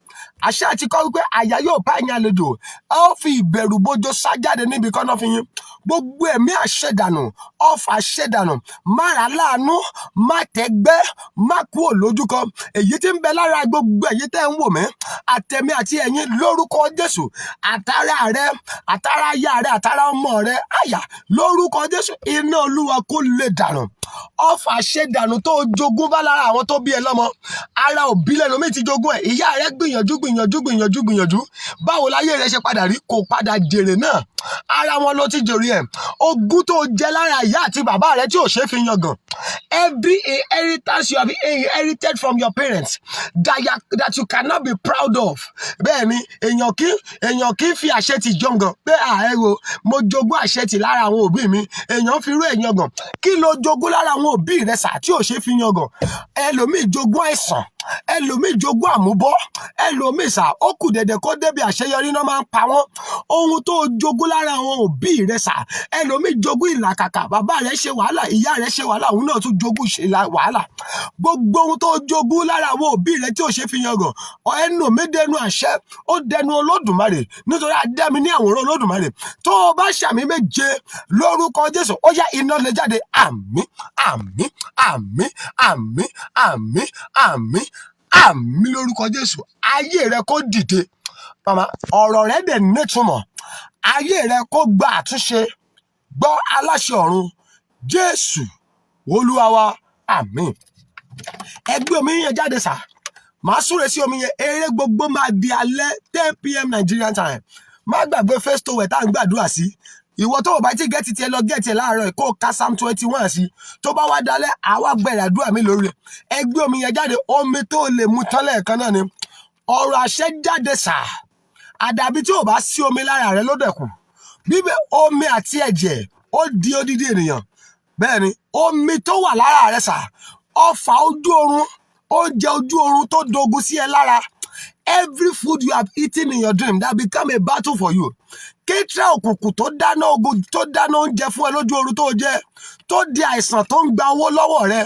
àṣẹ àti kọ́ wípé àyà yóò bá ẹ̀yin àlejò ẹ ó fi ìbẹ̀rù bójó sá jáde níbi kan náà fi yín gbogbo ẹ̀mí àṣẹdànù ọ̀fà àṣẹdànù mára láàánú má tẹ́gbẹ́ má kú òlójú kan èyí tí ń bẹ lára gbogbo èyí tẹ́ ń wò mí àtẹ̀mí àti ẹ̀yin lórúkọ Jésù àtàrà rẹ àtàrà aya rẹ àtàrà ọmọ rẹ àyà lórúkọ Jésù iná Olúwa kó lè dànù ọ̀fà àṣẹdànù tó jogún bá lára àwọn tó bí ẹ lọ́mọ ara òbí lẹ́nu mi ti jogún ẹ̀ ìyá rẹ gbìyànjú báwo láyé rẹ ṣe padà rí kò padà jèrè náà ara wọn ló ti jèrè ẹ̀ ogún tó jẹ lára ìyá àti bàbá rẹ tí ò ṣe fi yangàn every inheritance you have inherited from your parents that you cannot be proud of bẹ́ẹ̀ ni èèyàn kì í fi àṣetì jọngàn pé àẹ́rò mo jogún àṣetì lára àwọn òbí mi èèyàn fi rú èèyàn gàn kí ló jogún lára àwọn òbí rẹ sà tí ò ṣe fi yangàn ẹlòmíì jogún àìsàn ẹlòmíì jogún àmúbọ́ ẹlòmíì sà ó kù dẹ̀dẹ̀ kó débi àṣeyọrí náà máa ń pa wọ́n ohun tó jogún lára àwọn òbí rẹ sà ẹlòmíì jogún ìlàkàkà bàbá rẹ ṣe wàhálà ìyá rẹ ṣe wàhálà òun náà tún jogún wàhálà gbogbo ohun tó jogún lára àwọn òbí rẹ tí ò ṣe fi yangàn ẹnu mi dẹnu àṣẹ ó dẹnu Olódùmarè nítorí adẹ́mi ní àwòrán Olódùmarè tó o bá ṣàmì méje lórúkọ Jésù ó yá iná lè jáde àmín àmín àmín àmín àmín àmín àmín lórúkọ Jésù ayé rẹ kó dìde màmá ọ̀rọ̀ rẹ dẹ̀ nítumọ̀ ayé rẹ kó gba àtúnṣe gbọ́ aláṣẹ ọ̀run Jésù Olúwa wa àmín ẹgbẹ́ omi yẹn jáde sà máa súre sí omi yẹn eré gbogbo máa di alẹ́ 10 p.m. Nigerian time má gbàgbé face to wear tá à ń gbàdúrà sí ìwọ tó o bá ti gẹ́tì tiẹ̀ lọ gẹ́tì ẹ̀ láàárọ̀ kó o ka Psalm 21 sí tó bá wá dalẹ̀ àwa bẹ̀rẹ̀ àdúrà mi lórí rẹ̀ ẹgbẹ́ omi yẹn jáde omi tó lè mú tán lẹ́ẹ̀kan náà ni ọ̀rọ̀ àṣẹ jáde sà àdàbí tí ò bá sí omi lára rẹ ló dẹ̀kù bíbẹ̀ omi àti ẹ̀jẹ̀ ó di odidi ènìyàn bẹ́ẹ̀ ni omi tó wà lára rẹ sà ọfà ojú oorun oúnjẹ ojú oorun tó dogun sí ẹ lára every food you have eaten in your dream that become a battle for you kétra òkùnkùn tó dáná ogun tó dáná oúnjẹ fún ẹ lójú oorun tó jẹ tó di àìsàn tó ń gba owó lọ́wọ́ rẹ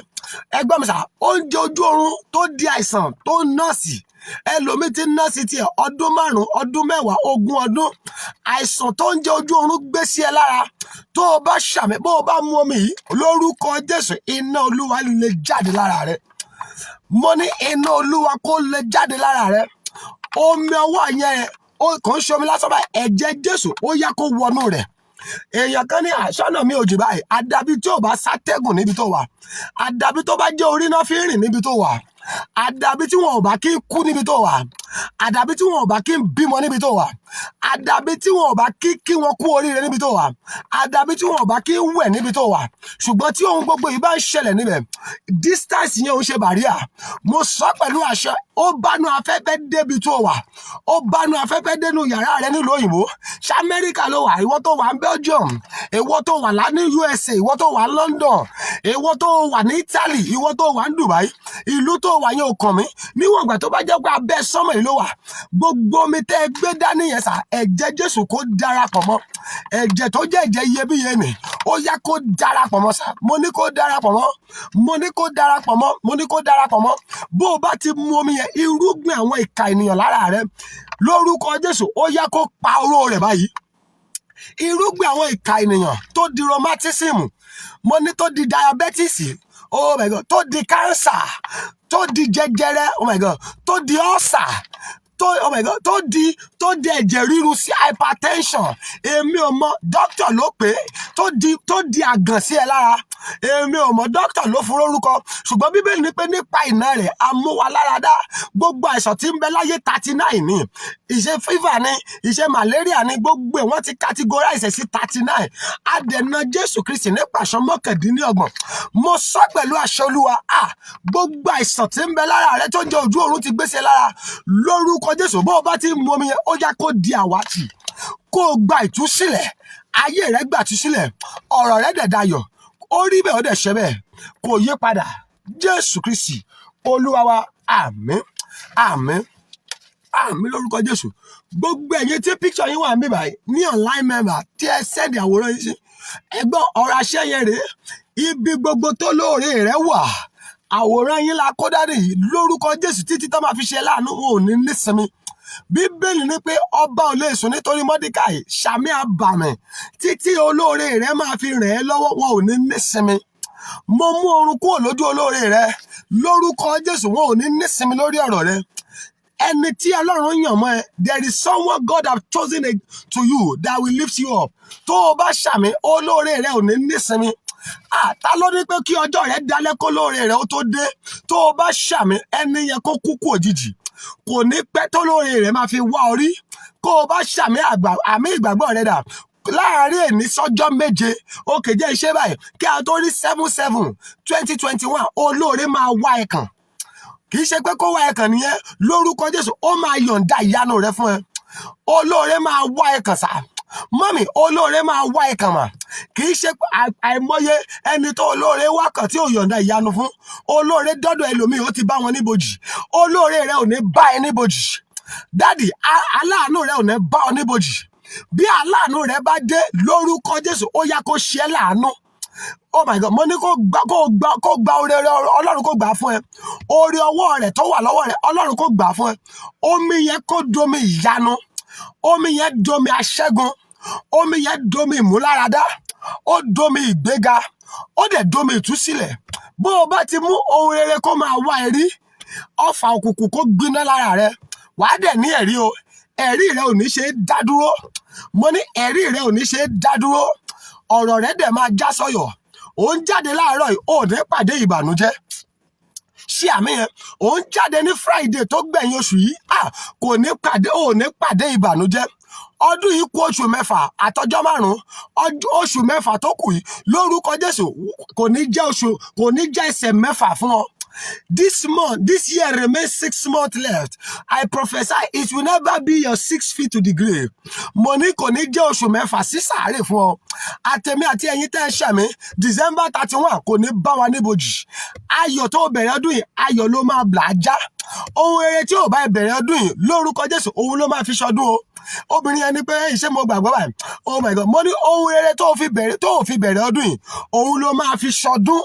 ẹgbẹ́ mi sà oúnjẹ ojú oorun tó di àìsàn tó ń nọ́ọ̀sì ẹlòmíì ti nọ́ọ̀sì tiẹ̀ ọdún 5 ọdún 10 20 ọdún àìsàn tó ń jẹ ojú oorun gbé sí ẹ lára tó o bá ṣàmì bó o bá mu omi yìí lórúkọ Jésù iná Olúwa lè jáde lára rẹ mo ní iná Olúwa kó lè jáde lára rẹ omi ọwọ́ yẹn kò ń ṣomi lásán báyìí ẹ̀jẹ̀ Jésù ó yá kó wọnú rẹ̀ èèyàn kan ní àṣọ́nà mi ò jù báyìí àdàbí tí ò bá sátẹ́gùn níbi tó wà àdàbí tó bá jẹ́ orí náà fi rìn níbi tó wà àdàbí tí wọn ò bá kí ń kú níbi tó wà àdàbí tí wọn ò bá kí ń bímọ níbi tó wà àdàbí tí wọn ò bá kí wọn kú oríire níbi tó wà àdàbí tí wọn ò bá kí ń wẹ̀ níbi tó wà ṣùgbọ́n tí ohun gbogbo yìí bá ń ṣẹlẹ̀ níbẹ̀ distance yẹn ò ń ṣe bàríà mo sọ pẹ̀lú àṣẹ ó bánu afẹ́fẹ́ débi tó wà ó bánu afẹ́fẹ́ dénú yàrá rẹ nílùú òyìnbó ṣé Amẹ́ríkà ló wà ìwọ tó wà ní Belgium ìwọ tó wà ní USA ìwọ tó wà ní London ìwọ tó wà ní Italy ìwọ tó wà ní Dubai ìlú tó wà yẹn ò kàn mí níwọ̀n ìgbà tó bá jẹ́ pé abẹ́ sọ́mọ̀ yìí ló wà gbogbo omi tẹ́ ẹ gbé dání yẹn sà ẹ̀jẹ̀ Jésù kó darapọ̀ mọ́ ẹ̀jẹ̀ tó jẹ́ ẹ̀jẹ̀ iyebíye nì ó yá kó darapọ̀ mọ́ sà mo ní kó darapọ̀ mọ́ mo ní kó darapọ̀ mọ́ mo ní kó darapọ̀ mọ́ bó o bá ti mu omi yẹn irúgbìn àwọn ìka ènìyàn lára rẹ lórúkọ Jésù ó yá kó pa oró rẹ̀ báyìí irúgbìn àwọn ìka ènìyàn tó di rheumatism mo ní tó di diabetes oh my God tó di cancer tó di jẹjẹrẹ oh my God tó di ulcer oh my God tó di ẹ̀jẹ̀ ríru sí hypertension èmi ò mọ dókítà ló pé tó di àgàn sí ẹ lára èmi ò mọ dókítà ló fún lórúkọ ṣùgbọ́n Bíbélì ní pé nípa iná rẹ̀ amúwaláradá gbogbo àìsàn tí ń bẹ láyé 39 ní ìṣe fever ní ìṣe malaria ní gbogbo wọn ti categorize sí 39 adẹ̀nà Jésù Kristi nípa aṣọ 29 mo sọ pẹ̀lú àṣẹ Olúwa gbogbo àìsàn tí ń bẹ lára rẹ tó jẹ́ ojú oorun ti gbèsè lára lórúkọ Jésù bó o bá ti mu omi yẹn ó yá kó di àwátì kó o gba ìtúsílẹ̀, ayé rẹ gbà ìtúsílẹ̀, ọ̀rọ̀ rẹ dẹ̀ dayọ̀, ó rí bẹ́ẹ̀ ó dẹ̀ ṣe bẹ́ẹ̀, kò yí padà. Jésù Kristi Olúwa wa, àmín, àmín, àmín lórúkọ Jésù. Gbogbo ẹ̀yin tí picture yín wà mí báyìí ní online member tí ẹ sẹ́ndì àwòrán yín sí, ẹgbọ́n ọ̀rọ̀ àṣẹ yẹn rèé, ibi gbogbo tó lóore rẹ wà, àwòrán yín la kó dání yìí lórúkọ Jésù títí tó máa fi ṣe láàánú, ò ní nísinmi. Bíbélì ní pé ọba ò lè sùn nítorí Mọ́dékáì, sàmì àbàmì títí olóore rẹ máa fi ràn ẹ́ lọ́wọ́, wọn ò ní nísinmi. Mo mú oorun kúrò lójú olóore rẹ lórúkọ Jésù, wọn ò ní nísinmi lórí ọ̀rọ̀ rẹ. Ẹni tí Ọlọ́run yàn mọ́ ẹ, there is someone God have chosen to you that will lift you up. Tó o bá sàmì, olóore rẹ ò ní nísinmi. Ta ló ní pé kí ọjọ́ rẹ dalẹ́ kó lóore rẹ ó tó dé? Tó o bá sàmì, ẹni yẹn kó kúkú òjijì, kò ní pẹ́ tó lóore rẹ máa fi wá orí. Kó o bá sàmì àmì ìgbàgbọ́ rẹ dà láàárín èní sọ́jọ́ méje, ó kèjẹ́ iṣẹ́ báyìí kí a tó rí 7/7/2021 olóore máa wá ẹ kàn. Kì í ṣe pé kó wá ẹ kàn nìyẹn, lórúkọ Jésù ó máa yọ̀ǹda ìyanu rẹ fún ẹ. Olóore máa wá ẹ kàn sá. Mọ́mì, olóore máa wá ẹ kàn mà. Kì í ṣe àìmọye ẹni tó olóore wá kàn tí ò yọ̀ǹda ìyanu fún. Olóore dọ́dọ̀ ẹlòmíì ó ti bá wọn níbojì. Olóore rẹ ò ní bá ẹ níbojì. Dádì, aláàánú rẹ ò ní bá ọ níbojì. Bí aláàánú rẹ bá dé lórúkọ Jésù, ó yá kó ṣe é láàánú. Oh my God, mo ní kó gba oore Ọlọ́run kó gbà fún ẹ. Oore ọwọ́ rẹ̀ tó wà lọ́wọ́ rẹ̀ Ọlọ́run kó gbà fún ẹ. Omi yẹn kó domi ìyanu. Omi yẹn domi aṣẹ́gun. Omi yẹn domi ìmúláradá. Ó domi ìgbéga. Ó dẹ̀ domi ìtúsílẹ̀. Bó o bá ti mú ohun rere kó máa wá ẹ rí, ọfà òkùnkùn kó gbiná lára rẹ. Wàá dẹ̀ ní ẹ̀rí o. Ẹ̀rí rẹ ò ní ṣe é dá dúró. Mo ní ẹ̀rí rẹ ò ní ṣe é dá dúró. Ọ̀rọ̀ rẹ dẹ̀ máa já sọ́yọ̀. Ó ń jáde láàárọ̀ yìí, ó ní pàdé ìbànújẹ́. Ṣé àmì yẹn? Ó ń jáde ní Friday tó gbẹ̀yìn oṣù yìí, kò ní pàdé ìbànújẹ́. Ọdún yìí kù oṣù mẹ́fà àtọjọ́ márùn-ún, oṣù mẹ́fà tó kù yìí lórúkọ Jésù kò ní jẹ́ ẹsẹ̀ mẹ́fà fún ọ. This year remains 6 months left. I prophesy it will never be your 6 feet to the grave. Mo ní kò ní jẹ́ oṣù mẹ́fà sí sàárè fún ọ. Àtẹ̀mí àti ẹ̀yin tẹ́ ẹ ṣàmì, December 31 kò ní bá wa níbojì. Ayọ̀ tó bẹ̀rẹ̀ ọdún yìí, ayọ̀ ló máa blà á já. Ohun rere tí ò bá bẹ̀rẹ̀ ọdún yìí lórúkọ Jésù, òun ló máa fi ṣọdún o. Obìnrin yẹn ní pé ṣé mo gbàgbọ́ báyìí? Oh my God, mo ní ohun rere tó fi bẹ̀rẹ̀ ọdún yìí, òun ló máa fi ṣọdún.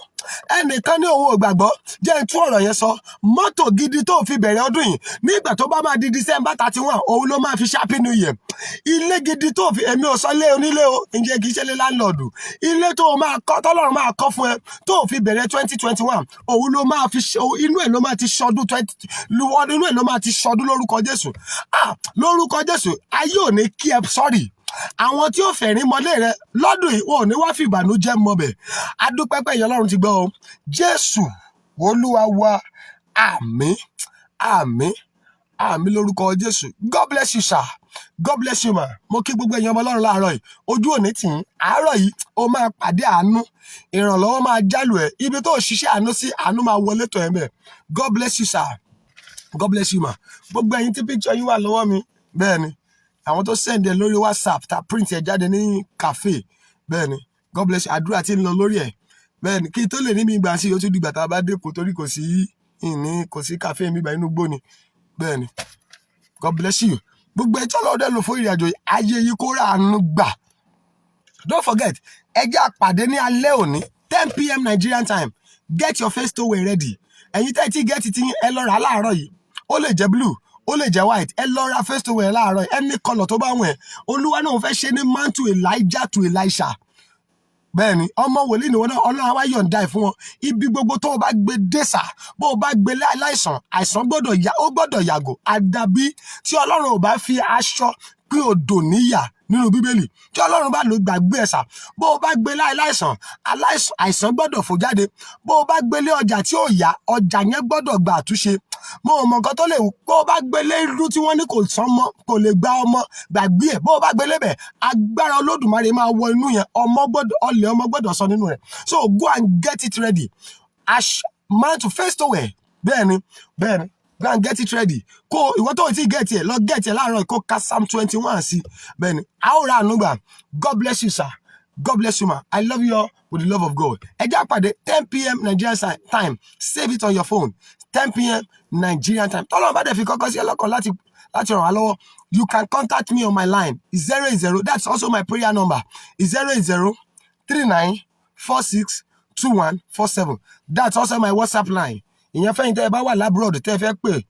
Ẹnìkan ní òun ò gbàgbọ́, jẹ́ n tún ọ̀rọ̀ yẹn sọ. Mọ́tò gidi tó fi bẹ̀rẹ̀ ọdún yìí, nígbà tó bá máa di December 31, òun ló máa fi Happy New Year. Ilé gidi tó fi, èmi ò sọ lé onílé o, ǹjẹ́ kì í ṣe lé láńlọ́ọ̀dù. Ilé tó máa kọ́, tọ́lọ́run máa kọ́ fún ẹ, tó fi bẹ̀rẹ̀ 2021, òun ló máa fi inú ẹ̀ ló máa ti ṣọdún inú ẹ̀ ló máa ti ṣọdún lórúkọ Jésù. Lórúkọ Jésù, ayé ò ní kí ẹ sọ́rí. Àwọn tí ó fẹ̀rín mọ́lé rẹ lọ́dún yìí, wọn ò ní wá fi ìbànújẹ́ mọ́bẹ̀. Adúpẹ́pẹ́ ìyẹn Ọlọ́run ti gbọ́ o. Jésù Olúwa wa, àmín, àmín, àmín lórúkọ Jésù. God bless you sir. God bless you ma. Mo kí gbogbo ẹ̀yin ọmọ Ọlọ́run láàárọ̀ yìí. Ojú òní tì í. Àárọ̀ yìí ó máa pàdé àánú. Ìrànlọ́wọ́ máa jálù ẹ̀. Ibi tó ṣiṣẹ́ àánú sí, àánú máa wọlé tọ̀ ẹ̀ mẹ́. God bless you sir. God bless you ma. Gbogbo ẹ̀yin tí picture yín wà lọ́wọ́ mi. Bẹ́ẹ̀ni. Àwọn tó send ẹ lórí WhatsApp ta print ẹ jáde ní cafe. Bẹ́ẹ̀ni. God bless you. Àdúrà tí ń lọ lórí ẹ̀. Bẹ́ẹ̀ni. Kí tó lè ní mi gbà sí, ó tún dìgbà tá a bá dé kò torí kò sí cafe mi bá inú gbó ni. Bẹ́ẹ̀ni. God bless you. Gbogbo ẹjọ́ lọ́dẹ lò fún ìrìnàjò ayé yìí kó rà ánú gbà. Don't forget, ẹ jẹ́ á pàdé ní alẹ́ òní 10 p.m. Nigerian time. Get your face towel ready. Ẹ̀yin tẹ́ ti get it yín, ẹ lọ rà láàárọ̀ yìí. Ó lè jẹ́ blue, ó lè jẹ́ white. Ẹ lọ ra face towel láàárọ̀ yìí. Any color tó bá wọ̀n ẹ́. Olúwa náà fẹ́ ṣe ní man to Elijah to Elisha. Bẹ́ẹ̀ni, ọmọ wòlíì ni wọn náà, Ọlọ́run á wá yọ̀ǹda ẹ̀ fún wọn. Ibi gbogbo tó o bá gbé dé sà, bó o bá gbé láìsàn, àìsàn gbọ́dọ̀ yàgò. Àdàbí tí Ọlọ́run ò bá fi aṣọ pín odò níyà nínú Bíbélì. Tí Ọlọ́run bá lò gbàgbé ẹ̀ sà, bó o bá gbé láìsàn, àìsàn gbọ́dọ̀ fò jáde. Bó o bá gbélé ọjà tí ò yá, ọjà yẹn gbọ́dọ̀ gba àtúnṣe. Mo mọ̀ nǹkan tó lè wù. Bó o bá gbélé irú tí wọ́n ní kò sán mọ́, kò lè gba ọmọ, gbàgbé ẹ̀. Bó o bá gbélé bẹ̀, agbára Olódùmarè máa wọ inú yẹn. Ọlẹ̀ ọmọ gbọ́dọ̀ sọ nínú rẹ̀. So go and get it ready. Man to face towel. Bẹ́ẹ̀ni, bẹ́ẹ̀ni. go and get it ready kó ìwọ tó ti get it lọ get it láàárọ̀ kó ka Psalm 21 sí bẹ́ẹ̀ni a ó ra àánú gbà. God bless you sir, God bless you ma, I love you all with the love of God. Ẹ jẹ́ àpàdé 10 p.m. Nigerian time, save it on your phone, 10 p.m. Nigerian time. Tọ́lọ́ bá dẹ̀ fi kọ́kọ́ sí ọlọ́kan láti ràn wá lọ́wọ́, you can contact me on my line 080, that's also my prayer number, 08039462147. That's also my WhatsApp line. Ìyẹn fẹ́yìn tẹ́ ẹ bá wà labroad tẹ́ ẹ fẹ́ pè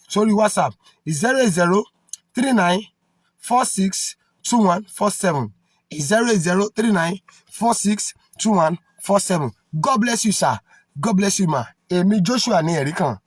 sórí WhatsApp 08039462147. 08039462147. God bless you sir, God bless you ma. Èmi Joshua ní ẹ̀rí kan.